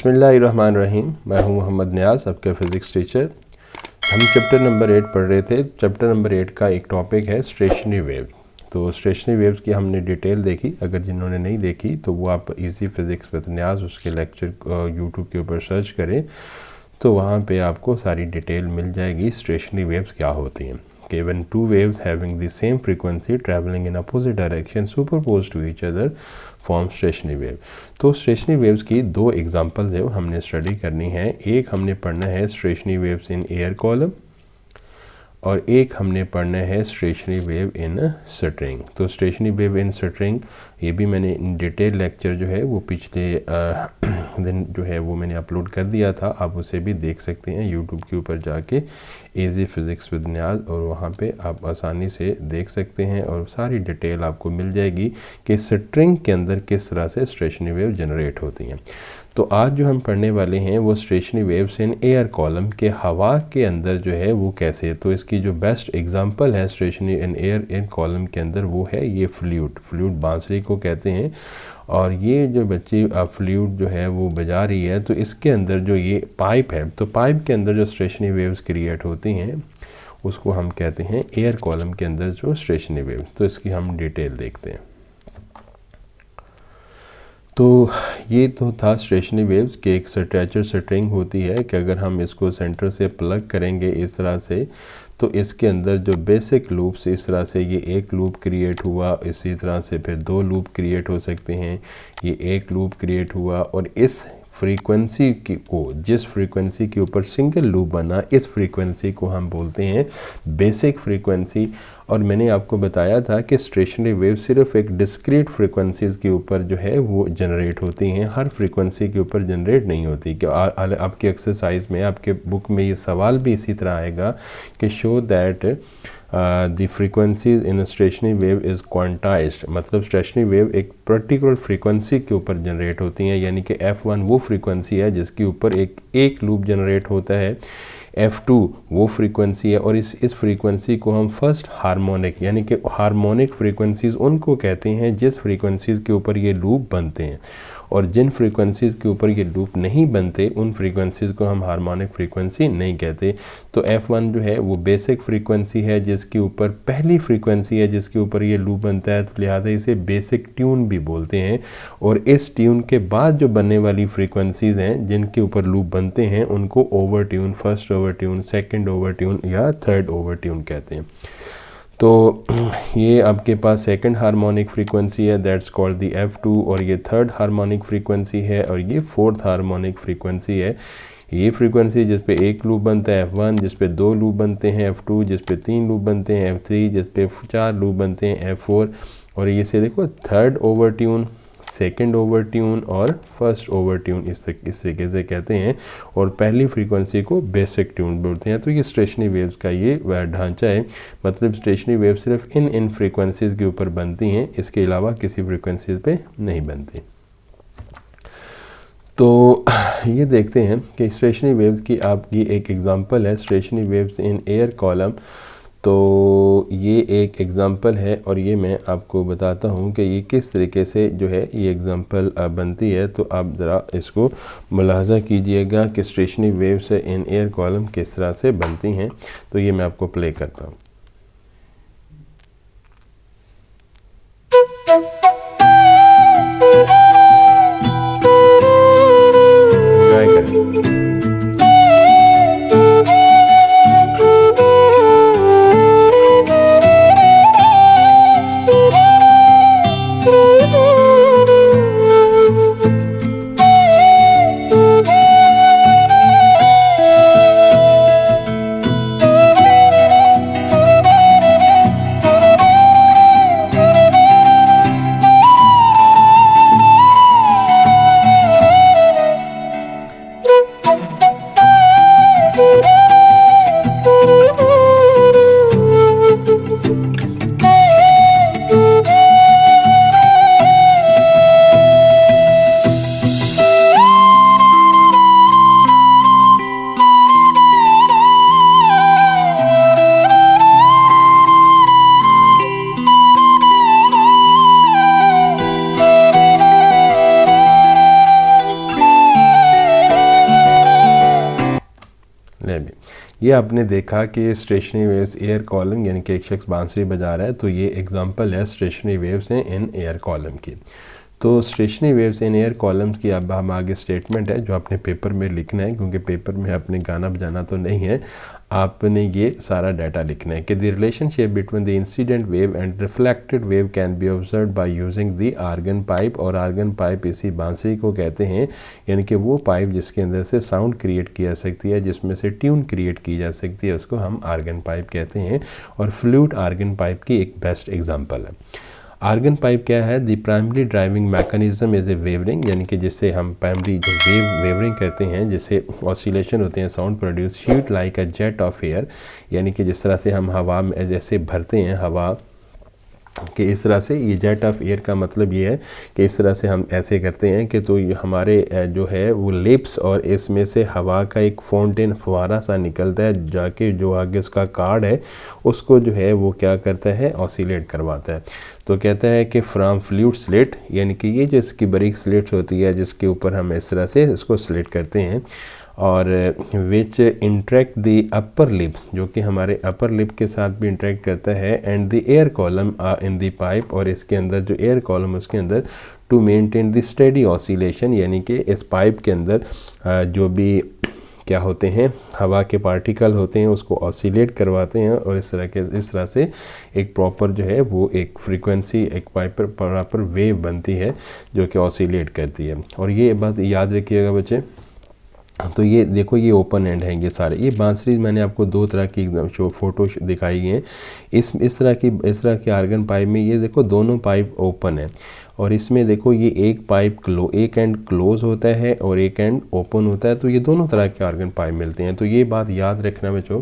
बिस्मिल्लाहिर्रहमानिर्रहीम। मैं हूं मोहम्मद नियाज़, आपका फ़िज़िक्स टीचर। हम चैप्टर नंबर 8 पढ़ रहे थे। चैप्टर नंबर 8 का एक टॉपिक है स्टेशनरी वेव। तो स्टेशनरी वेव्स की हमने डिटेल देखी। अगर जिन्होंने नहीं देखी तो वो आप इजी फिज़िक्स विद नियाज़ उसके लेक्चर यूट्यूब के ऊपर सर्च करें, तो वहाँ पे आपको सारी डिटेल मिल जाएगी स्टेशनरी वेव्स क्या होती हैं। When two waves having the same frequency traveling in opposite direction superposed to each other form stationary wave। तो स्टेशनरी वेव्स की दो एग्जांपल्स है वो हमने स्टडी करनी है। एक हमने पढ़ना है stationery waves in air column और एक हमने पढ़ना है स्टेशनरी वेव इन स्ट्रिंग। तो स्टेशनरी वेव इन स्ट्रिंग ये भी मैंने डिटेल लेक्चर जो है वो पिछले दिन जो है वो मैंने अपलोड कर दिया था। आप उसे भी देख सकते हैं यूट्यूब के ऊपर जाके इजी फिज़िक्स विद नियाज़, और वहाँ पे आप आसानी से देख सकते हैं और सारी डिटेल आपको मिल जाएगी कि स्ट्रिंग के अंदर किस तरह से स्टेशनरी वेव जनरेट होती हैं। तो आज जो हम पढ़ने वाले हैं वो stationery waves in air column के हवा के अंदर जो है वो कैसे। तो इसकी जो बेस्ट एग्जांपल है stationary in air in column के अंदर वो है ये फ्लूट बांसुरी को कहते हैं। और ये जो बच्ची फ्लूट जो है वो बजा रही है, तो इसके अंदर जो ये पाइप है, तो पाइप के अंदर जो स्टेशनरी वेव्स क्रिएट होती हैं उसको हम कहते हैं एयर कॉलम के अंदर जो स्टेशनरी वेव। तो इसकी हम डिटेल देखते हैं। तो ये तो था स्टेशनरी वेव्स के एक स्ट्रेचर स्ट्रिंग होती है कि अगर हम इसको सेंटर से प्लग करेंगे इस तरह से, तो इसके अंदर जो बेसिक लूप्स इस तरह से ये एक लूप क्रिएट हुआ, इसी तरह से फिर दो लूप क्रिएट हो सकते हैं, ये एक लूप क्रिएट हुआ, और इस फ्रीक्वेंसी को जिस फ्रीक्वेंसी के ऊपर सिंगल लूप बना इस फ्रीक्वेंसी को हम बोलते हैं बेसिक फ्रीक्वेंसी। और मैंने आपको बताया था कि स्टेशनरी वेव सिर्फ एक डिस्क्रीट फ्रीक्वेंसीज़ के ऊपर जो है वो जनरेट होती हैं, हर फ्रीक्वेंसी के ऊपर जनरेट नहीं होती। कि आपकी एक्सरसाइज में आपके बुक में ये सवाल भी इसी तरह आएगा कि show that the frequencies in stationary wave is quantized. मतलब स्टेशनरी वेव एक पर्टिकुलर फ्रीक्वेंसी के ऊपर जनरेट होती हैं, यानी कि F1 वो फ्रीक्वेंसी है जिसके ऊपर एक लूप जनरेट होता है, F2 वो फ्रीक्वेंसी है, और इस फ्रीक्वेंसी को हम फर्स्ट हार्मोनिक यानी कि हार्मोनिक फ्रीक्वेंसीज़ उनको कहते हैं जिस फ्रीक्वेंसीज़ के ऊपर ये लूप बनते हैं, और जिन फ्रीक्वेंसीज़ के ऊपर ये लूप नहीं बनते उन फ्रीक्वेंसीज़ को हम हार्मोनिक फ्रीक्वेंसी नहीं कहते। तो F1 जो है वो बेसिक फ्रीक्वेंसी है जिसके ऊपर पहली फ्रीक्वेंसी है जिसके ऊपर ये लूप बनता है, तो लिहाजा इसे बेसिक ट्यून भी बोलते हैं। और इस ट्यून के बाद जो बनने वाली फ्रीक्वेंसीज़ हैं जिनके ऊपर लूप बनते हैं उनको over tune, first over tune, second over tune या थर्ड ओवर ट्यून कहते हैं। तो ये आपके पास सेकंड हार्मोनिक फ्रीक्वेंसी है, दैट्स कॉल्ड दी F2, और ये थर्ड हार्मोनिक फ्रीक्वेंसी है, और ये फोर्थ हार्मोनिक फ्रीक्वेंसी है। ये फ्रीक्वेंसी जिस पे एक लूप बनता है F1, जिस पे दो लूप बनते हैं F2, जिस पे तीन लूप बनते हैं F3, जिस पे चार लूप बनते हैं F4, और ये से देखो third over tune, second over tune और फर्स्ट ओवर ट्यून इस तरीके से कहते हैं, और पहली फ्रीक्वेंसी को बेसिक ट्यून बोलते हैं। तो ये स्टेशनरी वेव्स का ये ढांचा है। मतलब स्टेशनरी वेव सिर्फ इन फ्रीक्वेंसीज़ के ऊपर बनती हैं, इसके अलावा किसी फ्रीक्वेंसीज़ पे नहीं बनती। तो ये देखते हैं कि स्टेशनरी वेव्स की आपकी एक एग्जांपल है stationery waves in air column. तो ये एक एग्ज़ाम्पल है और ये मैं आपको बताता हूँ कि ये किस तरीके से जो है ये एग्ज़ाम्पल बनती है। तो आप ज़रा इसको मुलाहजा कीजिएगा कि stationery waves in air column किस तरह से बनती हैं। तो ये मैं आपको प्ले करता हूँ। एंजॉय करें। ले भी ये आपने देखा कि स्टेशनरी वेव्स एयर कॉलम यानी कि एक शख्स बांसुरी बजा रहा है, तो ये एग्जांपल है स्टेशनरी वेव्स हैं इन एयर कॉलम की। तो stationery waves in air columns की अब हम आगे स्टेटमेंट है जो आपने पेपर में लिखना है, क्योंकि पेपर में आपने गाना बजाना तो नहीं है, आपने ये सारा डाटा लिखना है कि the relationship between the incident wave and reflected wave can be observe by using the organ pipe. और आर्गन पाइप इसी बांसुरी को कहते हैं, यानी कि वो पाइप जिसके अंदर से साउंड क्रिएट की जा सकती है, जिसमें से ट्यून क्रिएट की जा सकती है, उसको हम आर्गन पाइप कहते हैं। और फ्लूट आर्गन पाइप की एक बेस्ट एग्जाम्पल है। आर्गन पाइप क्या है? The primary driving mechanism is a wavering, यानी कि जिससे हम प्राइमरी जो वेवरिंग करते हैं, जिससे ऑसिलेशन होते हैं, sound produce sheet like a jet of air, यानी कि जिस तरह से हम हवा में जैसे भरते हैं हवा कि इस तरह से, ये जेट ऑफ एयर का मतलब ये है कि इस तरह से हम ऐसे करते हैं कि तो हमारे जो है वो लिप्स और इसमें से हवा का एक फाउंटेन फुवारा सा निकलता है, जाके जो आगे उसका कार्ड है उसको जो है वो क्या करता है, ऑसिलेट करवाता है। तो कहता है कि फ्रॉम फ्लूइड स्लिट, यानी कि ये जो इसकी बारीक स्लिट्स होती है जिसके ऊपर हम इस तरह से इसको स्लिट करते हैं, और विच इंट्रैक्ट द अपर लिप, जो कि हमारे अपर लिप के साथ भी इंट्रैक्ट करता है, and the air column in the pipe, और इसके अंदर जो एयर कॉलम उसके अंदर to maintain the steady oscillation, यानी कि इस पाइप के अंदर जो भी क्या होते हैं हवा के पार्टिकल होते हैं उसको ऑसिलेट करवाते हैं, और इस तरह से एक प्रॉपर जो है वो एक फ्रीक्वेंसी, एक प्रॉपर वेव बनती है जो कि ऑसिलेट करती है। और ये बात याद रखिएगा बच्चे। तो ये देखो ये ओपन एंड हैं ये सारे, ये बांसुरी मैंने आपको दो तरह की शो फोटो दिखाई हैं। इस तरह के आर्गन पाइप में ये देखो दोनों पाइप ओपन है, और इसमें देखो ये एक पाइप एक एंड क्लोज होता है और एक एंड ओपन होता है। तो ये दोनों तरह के आर्गन पाइप मिलते हैं। तो ये बात याद रखना बच्चों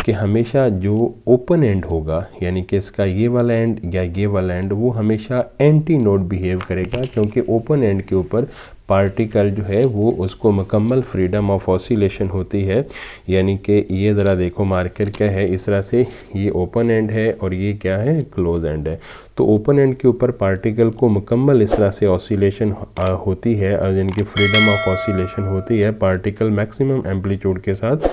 कि हमेशा जो ओपन एंड होगा, यानी कि इसका ये वाला एंड या ये वाला एंड, वो हमेशा एंटी नोड बिहेव करेगा, क्योंकि ओपन एंड के ऊपर पार्टिकल जो है वो उसको मुकम्मल फ्रीडम ऑफ ऑसिलेशन होती है। यानी कि ये ज़रा देखो मार्कर क्या है, इस तरह से ये ओपन एंड है और ये क्या है, क्लोज एंड है। तो ओपन एंड के ऊपर पार्टिकल को मुकम्मल इस तरह से ऑसिलेशन होती है, और जिनकी फ्रीडम ऑफ ऑसिलेशन होती है, पार्टिकल मैक्सिमम एम्पलीट्यूड के साथ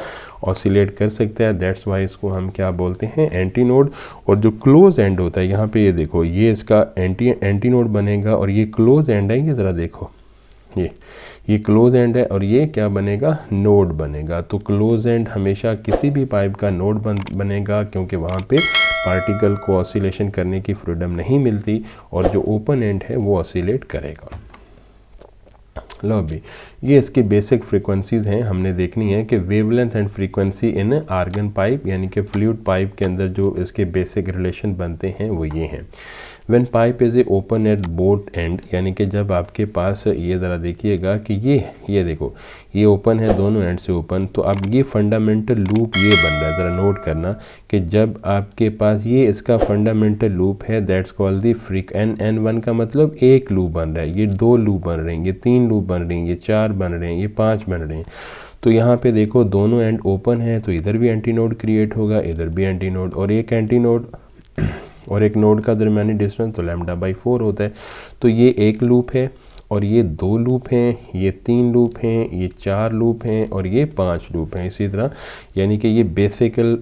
ऑसिलेट कर सकता है। दैट्स वाई इसको हम क्या बोलते हैं, एंटी नोड। और जो क्लोज एंड होता है, यहाँ पे ये देखो ये इसका एंटी नोड बनेगा, और ये क्लोज एंड है, ये ज़रा देखो ये क्लोज एंड है और ये क्या बनेगा, नोड बनेगा। तो क्लोज एंड हमेशा किसी भी पाइप का नोड बनेगा, क्योंकि वहाँ पे पार्टिकल को ऑसिलेशन करने की फ्रीडम नहीं मिलती, और जो ओपन एंड है वो ऑसिलेट करेगा। लो अभी ये इसकी बेसिक फ्रीक्वेंसीज़ हैं, हमने देखनी है कि wavelength and frequency in organ pipe, यानी कि फ्लूइड पाइप के अंदर जो इसके बेसिक रिलेशन बनते हैं वो ये हैं। When pipe is a open at both and, यानी कि जब आपके पास, ये ज़रा देखिएगा कि ये देखो ये ओपन है, दोनों एंड से ओपन, तो अब ये फंडामेंटल लूप ये बन रहा है, ज़रा नोट करना कि जब आपके पास ये इसका फंडामेंटल लूप है, दैट्स कॉल्ड दी N1 का मतलब एक लूप बन रहा है, ये दो लूप बन रहे हैं, ये तीन लूप बन रहे हैं, ये चार बन रहे हैं, ये पाँच बन रहे हैं। तो यहाँ पे देखो दोनों एंड ओपन है, तो इधर भी एंटी नोड क्रिएट होगा, इधर भी एंटी नोड, और एक एंटी नोड और एक नोड का दरमियानी डिस्टेंस तो λ/4 होता है। तो ये एक लूप है, और ये दो लूप हैं, ये तीन लूप हैं, ये चार लूप हैं, और ये पांच लूप हैं। इसी तरह यानी कि ये बेसिकल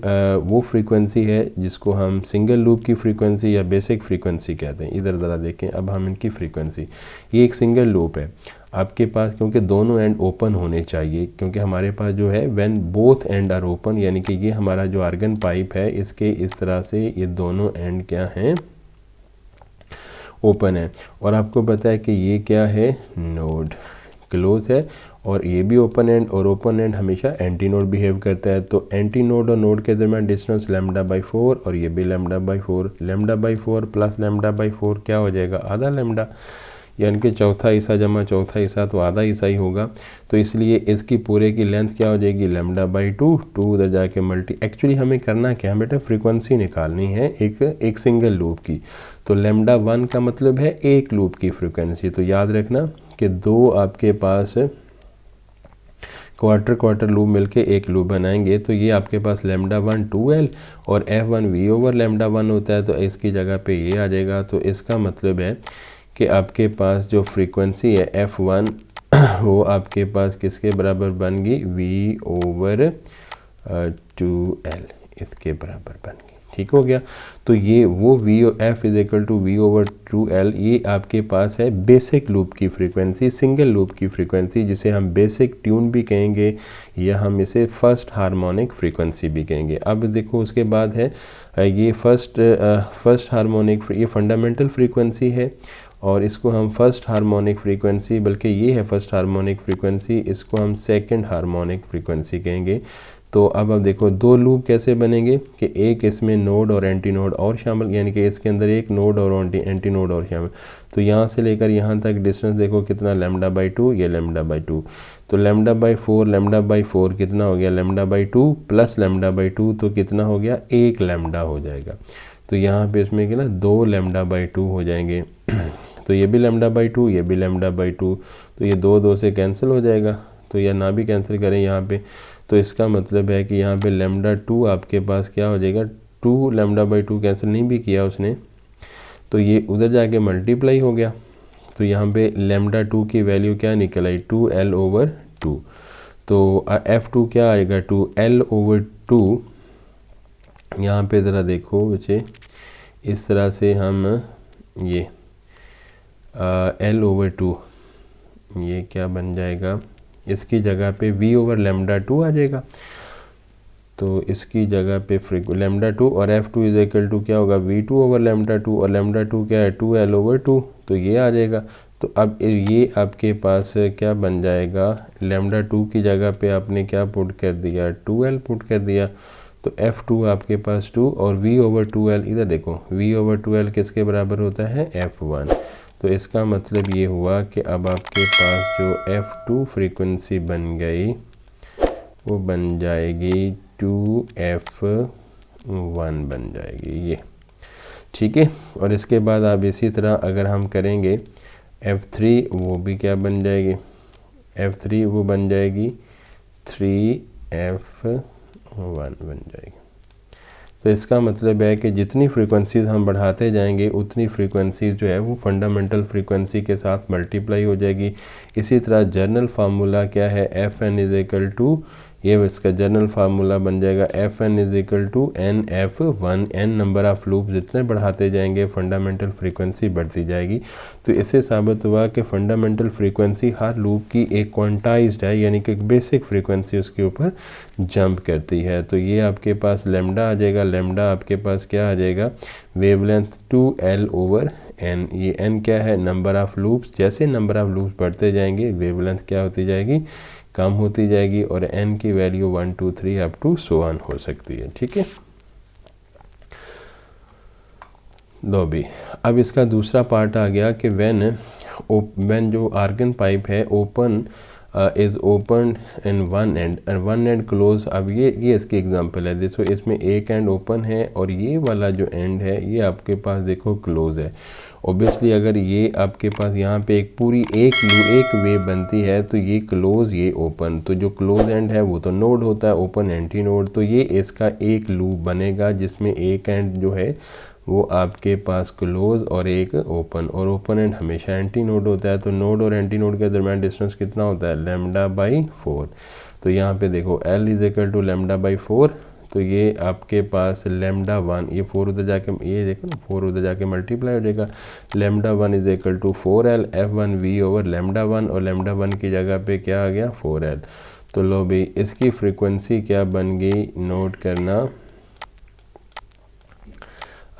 वो फ्रीक्वेंसी है जिसको हम सिंगल लूप की फ्रीक्वेंसी या बेसिक फ्रीक्वेंसी कहते हैं। इधर ज़रा देखें, अब हम इनकी फ्रीक्वेंसी, ये एक सिंगल लूप है आपके पास, क्योंकि दोनों एंड ओपन होने चाहिए, क्योंकि हमारे पास जो है when both end are open, यानी कि ये हमारा जो आर्गन पाइप है इसके इस तरह से ये दोनों एंड क्या हैं, ओपन है। और आपको पता है कि ये क्या है, नोड, क्लोज है, और ये भी ओपन एंड, और ओपन एंड हमेशा एंटी नोड बिहेव करता है। तो एंटी नोड और नोड के दरमियान डिस्टेंस λ/4, और ये भी λ/4, λ/4 प्लस λ/4 क्या हो जाएगा, आधा लैम्डा, यानी कि चौथा हिस्सा जमा चौथा हिस्सा तो आधा हिस्सा ही होगा। तो इसलिए इसकी पूरे की लेंथ क्या हो जाएगी, λ/2, 2 उधर जाके मल्टी। एक्चुअली हमें करना क्या है बेटा, फ्रीक्वेंसी निकालनी है एक सिंगल लूप की। तो λ1 का मतलब है एक लूप की फ्रीक्वेंसी। तो याद रखना कि दो आपके पास क्वार्टर लूप मिलके एक लूप बनाएंगे, तो ये आपके पास λ1 2L और F1 V/λ1 होता है, तो इसकी जगह पे ये आ जाएगा। तो इसका मतलब है कि आपके पास जो फ्रीक्वेंसी है F1 वो आपके पास किसके बराबर बन गई, V/2 2L इसके बराबर बन गई। ठीक हो गया। तो ये वो F is equal to V/2L, ये आपके पास है बेसिक लूप की फ्रीक्वेंसी, सिंगल लूप की फ्रीक्वेंसी, जिसे हम बेसिक ट्यून भी कहेंगे या हम इसे फर्स्ट हार्मोनिक फ्रीक्वेंसी भी कहेंगे। अब देखो उसके बाद है ये फर्स्ट हार्मोनिक, ये फंडामेंटल फ्रीक्वेंसी है और इसको हम फर्स्ट हार्मोनिक फ्रीक्वेंसी, बल्कि ये है फर्स्ट हार्मोनिक फ्रीक्वेंसी, इसको हम सेकंड हार्मोनिक फ्रीक्वेंसी कहेंगे। तो अब देखो दो लूप कैसे बनेंगे कि एक इसमें नोड और एंटी नोड और शामिल, यानी कि इसके अंदर एक नोड और एंटी नोड और शामिल। तो यहाँ से लेकर यहाँ तक डिस्टेंस देखो कितना, λ/2, ये λ/2। तो λ/4 कितना हो गया, λ/2 प्लस λ/2, तो कितना हो गया, 1 लैम्डा हो जाएगा। तो यहाँ पे इसमें कि ना 2 λ/2 हो जाएंगे। तो ये भी λ/2, ये भी λ/2, तो ये 2 से कैंसिल हो जाएगा। तो या ना भी कैंसिल करें यहाँ पे, तो इसका मतलब है कि यहाँ पे λ2 आपके पास क्या हो जाएगा, 2 λ/2 कैंसिल नहीं भी किया उसने, तो ये उधर जाके मल्टीप्लाई हो गया। तो यहाँ पे λ2 की वैल्यू क्या निकल आई, 2L/2। तो F2 क्या आएगा, 2L/2। यहाँ पे ज़रा देखो बच्चे, इस तरह से हम ये L/2, ये क्या बन जाएगा, इसकी जगह पे V/λ2 आ जाएगा। तो इसकी जगह पे λ2 और F2 इज इक्वल टू क्या होगा, V2/λ2, और λ2 क्या है, 2L/2, तो ये आ जाएगा। तो अब ये आपके पास क्या बन जाएगा, λ2 की जगह पे आपने क्या पुट कर दिया, 2L पुट कर दिया। तो F2 आपके पास 2 और V/2L, इधर देखो V/2L किसके बराबर होता है, F1। तो इसका मतलब ये हुआ कि अब आपके पास जो F2 फ्रीक्वेंसी बन गई वो बन जाएगी 2F1 बन जाएगी ये। ठीक है। और इसके बाद आप इसी तरह अगर हम करेंगे F3, वो भी क्या बन जाएगी, F3 वो बन जाएगी 3F1 बन जाएगी। तो इसका मतलब है कि जितनी फ्रीक्वेंसीज़ हम बढ़ाते जाएंगे उतनी फ्रीक्वेंसीज़ जो है वो फंडामेंटल फ्रीक्वेंसी के साथ मल्टीप्लाई हो जाएगी। इसी तरह जर्नल फार्मूला क्या है, Fn इज इक्वल टू, ये इसका जनरल फार्मूला बन जाएगा Fn is equal to NF1। n number of loop जितने बढ़ाते जाएंगे फंडामेंटल फ्रीक्वेंसी बढ़ती जाएगी। तो इससे साबित हुआ कि फंडामेंटल फ्रीक्वेंसी हर लूप की एक क्वांटाइज्ड है, यानी कि बेसिक फ्रीक्वेंसी उसके ऊपर जंप करती है। तो ये आपके पास लैम्डा आ जाएगा, लैम्डा आपके पास क्या आ जाएगा, वेवलेंथ 2L/n। ये n क्या है, नंबर ऑफ़ लूप्स। जैसे नंबर ऑफ़ लूप्स बढ़ते जाएंगे वेवलेंथ क्या होती जाएगी, कम होती जाएगी, और n की value 1 2 3 up to so on हो सकती है। ठीक है। लो भी अब इसका दूसरा पार्ट आ गया कि व्हेन जो आर्गन पाइप है open is open in one and and one and close. अब ये इसकी एग्जांपल है। देखो इसमें एक एंड ओपन है और ये वाला जो एंड है ये आपके पास देखो क्लोज है। ओबियसली अगर ये आपके पास यहाँ पे एक पूरी एक वेव बनती है तो ये क्लोज ये ओपन, तो जो क्लोज एंड है वो तो नोड होता है, ओपन एंटी नोड। तो ये इसका एक लूप बनेगा जिसमें एक एंड जो है वो आपके पास क्लोज और एक ओपन, और ओपन एंड हमेशा एंटी नोड होता है। तो नोड और एंटी नोड के दरमियान डिस्टेंस कितना होता है, λ/4। तो यहाँ पे देखो L इज इक्वल टू λ/4। तो ये आपके पास λ1, ये 4 उधर जाके, ये देखो ना 4 उधर जाके मल्टीप्लाई हो जाएगा। λ1 is equal to 4L F1V/λ1, और λ1 की जगह पे क्या आ गया 4L। तो लो भाई इसकी फ्रीक्वेंसी क्या बन गई, नोट करना,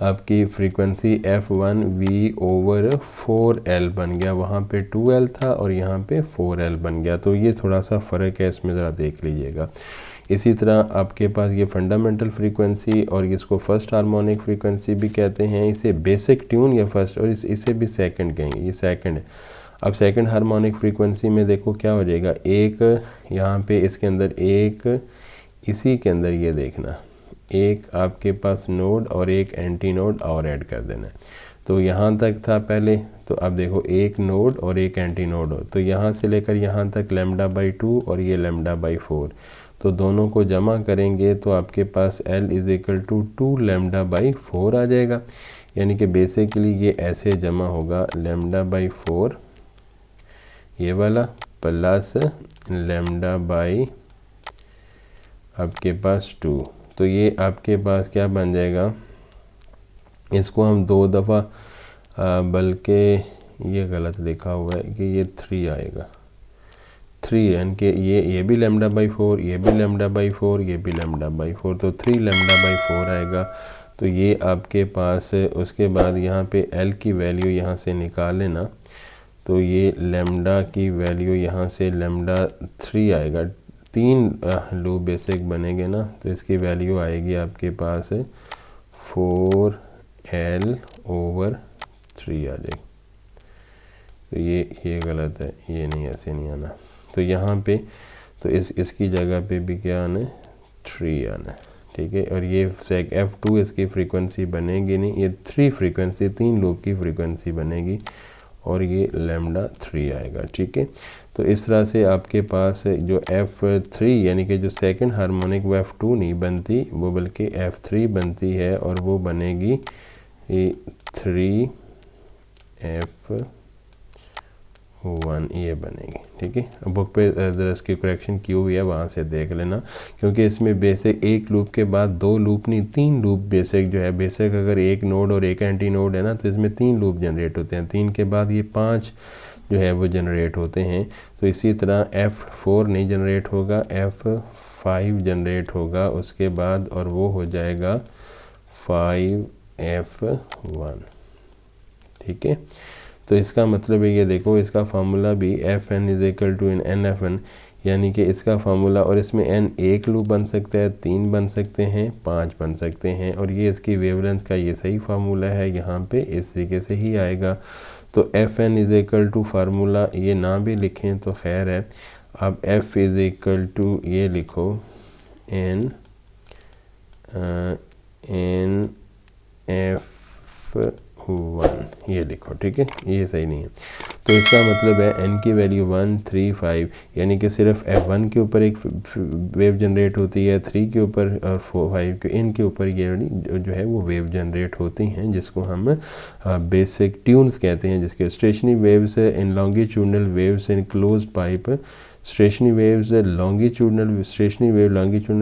आपकी फ्रीक्वेंसी F1V/4L बन गया। वहाँ पे 2L था और यहाँ पे 4L बन गया। तो ये थोड़ा सा फ़र्क है, इसमें ज़रा देख लीजिएगा। इसी तरह आपके पास ये फंडामेंटल फ्रीक्वेंसी, और इसको फर्स्ट हार्मोनिक फ्रीक्वेंसी भी कहते हैं, इसे बेसिक ट्यून या फर्स्ट, और इसे भी सेकंड कहेंगे, ये सेकंड है। अब सेकंड हार्मोनिक फ्रीक्वेंसी में देखो क्या हो जाएगा, एक यहाँ पे इसके अंदर एक, इसी के अंदर ये देखना एक आपके पास नोड और एक एंटी नोड और ऐड कर देना है। तो यहाँ तक था पहले, तो अब देखो एक नोड और एक एंटी नोड हो, तो यहाँ से लेकर यहाँ तक λ/2 और ये λ/4, तो दोनों को जमा करेंगे तो आपके पास L इज इक्वल टू 2 λ/4 आ जाएगा। यानी कि बेसिकली ये ऐसे जमा होगा λ/4 ये वाला प्लस λ/2 आपके पास 2। तो ये आपके पास क्या बन जाएगा, इसको हम 2 दफ़ा, बल्कि ये गलत लिखा हुआ है कि ये 3 आएगा, 3, यानी कि ये भी लैम्डा बाई 4, ये भी लैम्डा बाई 4, ये भी लैम्डा बाई 4, तो 3 लैम्डा बाई 4 आएगा। तो ये आपके पास उसके बाद यहाँ पे L की वैल्यू यहाँ से निकाल लेना, तो ये लैम्डा की वैल्यू यहाँ से लैम्डा 3 आएगा। 3 लूप बेसिक बनेंगे ना, तो इसकी वैल्यू आएगी आपके पास 4L/3 आ जाएगी। तो ये गलत है, ये नहीं, ऐसे नहीं आना। तो यहाँ पे तो इसकी जगह पे भी क्या आना है, 3 आना है, ठीक है। और ये F2 इसकी फ्रीक्वेंसी बनेगी नहीं, ये 3 फ्रीक्वेंसी 3 लूप की फ्रीक्वेंसी बनेगी और ये लैम्डा 3 आएगा, ठीक है। तो इस तरह से आपके पास जो F3 यानी कि जो सेकंड हार्मोनिक वो F2 नहीं बनती, वो बल्कि F3 बनती है और वो बनेगी 3F1 ये बनेगी, ठीक है। अब बुक पे ज़रा इसकी करेक्शन की हुई है, वहाँ से देख लेना, क्योंकि इसमें बेसिक एक लूप के बाद 2 लूप नहीं 3 लूप बेसिक जो है, बेसिक अगर एक नोड और एक एंटी नोड है ना, तो इसमें 3 लूप जनरेट होते हैं, 3 के बाद ये 5 जो है वो जनरेट होते हैं। तो इसी तरह F4 नहीं जनरेट होगा, F5 जनरेट होगा उसके बाद, और वो हो जाएगा 5F1, ठीक है। तो इसका मतलब है, ये देखो इसका फार्मूला भी Fn = NFn, यानी कि इसका फार्मूला, और इसमें n एक लूप बन सकता है, 3 बन सकते हैं, 5 बन सकते हैं, और ये इसकी वेवलेंथ का ये सही फार्मूला है, यहाँ पे इस तरीके से ही आएगा। तो Fn = फार्मूला ये ना भी लिखें तो खैर है, अब F = ये लिखो NF1 ये लिखो, ठीक है, ये सही नहीं है। तो इसका मतलब है n की वैल्यू 1, 3, 5, यानी कि सिर्फ F1 के ऊपर एक वेव जनरेट होती है, 3 के ऊपर और 4, 5 के, इनके ऊपर ये जो है वो वेव जनरेट होती हैं, जिसको हम बेसिक ट्यून्स कहते हैं, जिसके stationery waves in longitudinal waves in closed pipe, stationary waves longitudinal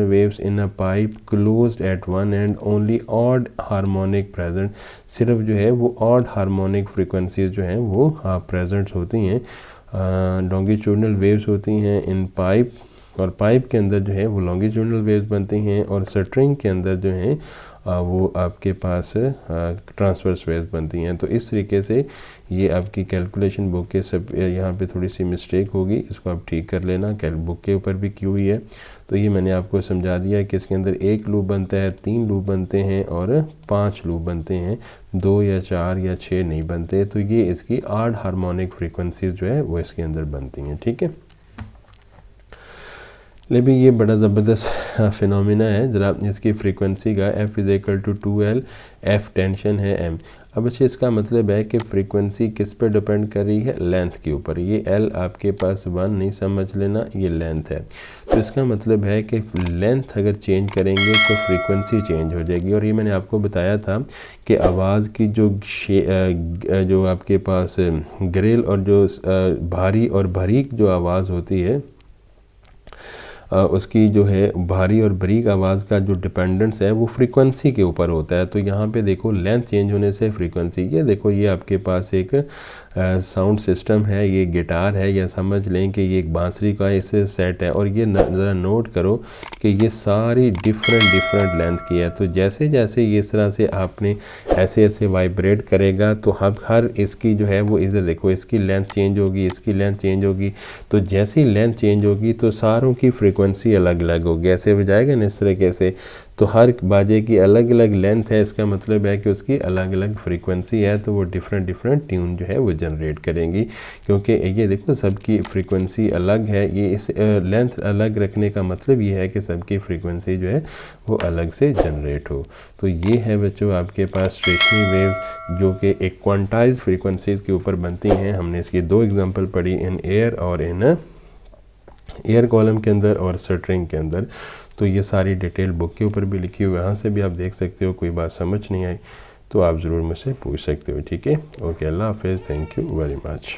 waves in a pipe closed at one end, only odd harmonic present, सिर्फ जो है वो odd harmonic frequencies जो हैं वो present होती हैं, longitudinal waves होती हैं इन पाइप, और पाइप के अंदर जो है वो longitudinal waves बनती हैं, और स्ट्रिंग के अंदर जो हैं वो आपके पास ट्रांसवर्स वेव्स बनती हैं। तो इस तरीके से ये आपकी कैलकुलेशन बुक के सब यहाँ पे थोड़ी सी मिस्टेक होगी, इसको आप ठीक कर लेना, बुक के ऊपर भी की हुई है। तो ये मैंने आपको समझा दिया कि इसके अंदर 1 लूप बनता है, 3 लूप बनते हैं और 5 लूप बनते हैं, 2 या 4 या 6 नहीं बनते। तो ये इसकी 8 हार्मोनिक फ्रीक्वेंसीज जो है वो इसके अंदर बनती हैं, ठीक है। लेकिन ये बड़ा ज़बरदस्त फिनोमिना है। ज़रा इसकी फ्रीक्वेंसी का F = 2L, F टेंशन है M। अब अच्छा इसका मतलब है कि फ्रीक्वेंसी किस पे डिपेंड कर रही है, लेंथ के ऊपर। ये L आपके पास 1 नहीं समझ लेना, ये लेंथ है। तो इसका मतलब है कि लेंथ अगर चेंज करेंगे तो फ्रीक्वेंसी चेंज हो जाएगी। और ये मैंने आपको बताया था कि आवाज़ की जो आपके पास ग्रिल और जो भारी और बारीक जो आवाज़ होती है, उसकी जो है भारी और बारीक आवाज़ का जो डिपेंडेंस है वो फ्रीक्वेंसी के ऊपर होता है। तो यहाँ पे देखो लेंथ चेंज होने से फ्रीक्वेंसी, ये देखो ये आपके पास एक साउंड सिस्टम है, ये गिटार है, या समझ लें कि ये एक बांसुरी का इसे सेट है, और ये ज़रा नोट करो कि ये सारी डिफरेंट लेंथ की है। तो जैसे जैसे ये इस तरह से आपने ऐसे वाइब्रेट करेगा तो हर इसकी जो है वो इधर देखो इसकी लेंथ चेंज होगी, इसकी लेंथ चेंज होगी। तो जैसे ही लेंथ चेंज होगी तो सारों की फ्रीक्वेंसी अलग अलग होगी, ऐसे हो जाएगा ना इस तरीके से। तो हर बाजे की अलग अलग लेंथ है, इसका मतलब है कि उसकी अलग अलग फ्रीक्वेंसी है, तो वो डिफरेंट ट्यून जो है वो जनरेट करेंगी। क्योंकि ये देखो सबकी फ्रीक्वेंसी अलग है, ये इस लेंथ अलग रखने का मतलब ये है कि सबकी फ्रीक्वेंसी जो है वो अलग से जनरेट हो। तो ये है बच्चों आपके पास स्टेशनरी वेव जो कि एक क्वांटाइज फ्रीक्वेंसीज़ के ऊपर बनती हैं। हमने इसकी 2 एग्जांपल पढ़ी, इन एयर और इन एयर कॉलम के अंदर और स्ट्रिंग के अंदर। तो ये सारी डिटेल बुक के ऊपर भी लिखी हुई है, वहाँ से भी आप देख सकते हो। कोई बात समझ नहीं आई तो आप ज़रूर मुझसे पूछ सकते हो, ठीक है। ओके, अल्लाह हाफ़िज़, थैंक यू वेरी मच।